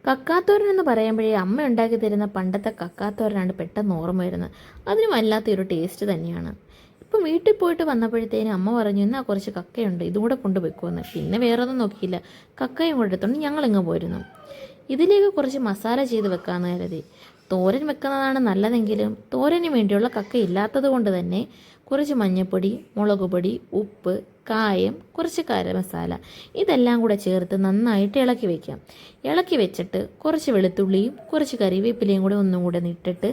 കക്കാത്തോരൻ എന്ന് പറയുമ്പോഴേ അമ്മ ഉണ്ടാക്കി തരുന്ന പണ്ടത്തെ കക്കാത്തോരനാണ് പെട്ടെന്ന് ഓർമ്മ വരുന്നത്. അതിന് വല്ലാത്തൊരു ടേസ്റ്റ് തന്നെയാണ്. ഇപ്പം വീട്ടിൽ പോയിട്ട് വന്നപ്പോഴത്തേനും അമ്മ പറഞ്ഞു, എന്നാൽ കുറച്ച് കക്കയുണ്ട്, ഇതും കൂടെ കൊണ്ടുവെക്കുമെന്ന്. പിന്നെ വേറെ ഒന്നും നോക്കിയില്ല, കക്കയും കൂടെ എടുത്തോണ്ട് ഞങ്ങളിങ്ങ് പോരുന്നു. ഇതിലേക്ക് കുറച്ച് മസാല ചെയ്ത് വെക്കാമെന്ന് കരുതി. തോരൻ വെക്കുന്നതാണ് നല്ലതെങ്കിലും തോരന് വേണ്ടിയുള്ള കക്ക ഇല്ലാത്തത് കൊണ്ട് തന്നെ കുറച്ച് മഞ്ഞൾപ്പൊടി, മുളക് പൊടി, ഉപ്പ്, കായം, കുറച്ച് ഗരം മസാല ഇതെല്ലാം കൂടെ ചേർത്ത് നന്നായിട്ട് ഇളക്കി വയ്ക്കാം. ഇളക്കി വെച്ചിട്ട് കുറച്ച് വെളുത്തുള്ളിയും കുറച്ച് കറിവേപ്പിലയും കൂടെ ഒന്നും കൂടെ ഇട്ടിട്ട്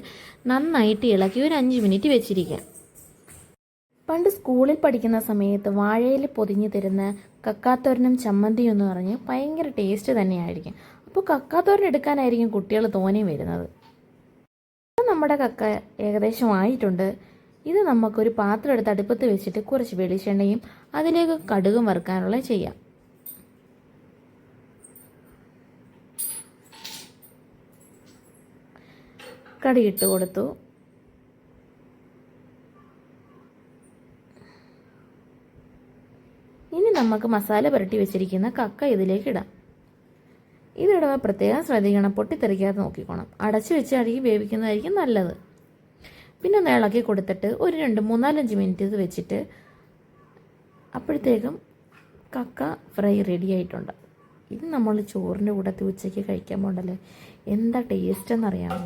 നന്നായിട്ട് ഇളക്കി ഒരു 5 മിനിറ്റ് വെച്ചിരിക്കാം. പണ്ട് സ്കൂളിൽ പഠിക്കുന്ന സമയത്ത് വാഴയിൽ പൊതിഞ്ഞ് തരുന്ന കക്കാത്തോരനും ചമ്മന്തിയും എന്ന് പറഞ്ഞ് ഭയങ്കര ടേസ്റ്റ് തന്നെയായിരിക്കും. അപ്പോൾ കക്കാത്തോരൻ എടുക്കാനായിരിക്കും കുട്ടികൾ തോനെയും വരുന്നത്. നമ്മുടെ കക്ക ഏകദേശം ആയിട്ടുണ്ട്. ഇത് നമുക്കൊരു പാത്രം എടുത്ത് അടുപ്പത്ത് വെച്ചിട്ട് കുറച്ച് വെളിച്ചെണ്ണയും അതിലേക്ക് കടുകും വറുക്കാനുള്ള ചെയ്യാം. കടുകിട്ട് കൊടുത്തു. ഇനി നമുക്ക് മസാല പുരട്ടി വെച്ചിരിക്കുന്ന കക്ക ഇതിലേക്ക് ഇടാം. ഇതിടുമ്പോൾ പ്രത്യേകം ശ്രദ്ധിക്കണം, പൊട്ടിത്തെറിക്കാതെ നോക്കിക്കോണം. അടച്ചു വെച്ച് അഴുകി വേവിക്കുന്നതായിരിക്കും നല്ലത്. പിന്നെ ഒന്ന് ഇളക്കി കൊടുത്തിട്ട് ഒരു 2-3-4-5 മിനിറ്റ് ഇത് വെച്ചിട്ട് അപ്പോഴത്തേക്കും കക്ക ഫ്രൈ റെഡി ആയിട്ടുണ്ട്. ഇത് നമ്മൾ ചോറിൻ്റെ കൂടെ ഉച്ചയ്ക്ക് കഴിക്കാൻ പോകണ്ടല്ലേ, എന്താ ടേസ്റ്റ് എന്നറിയാമോ?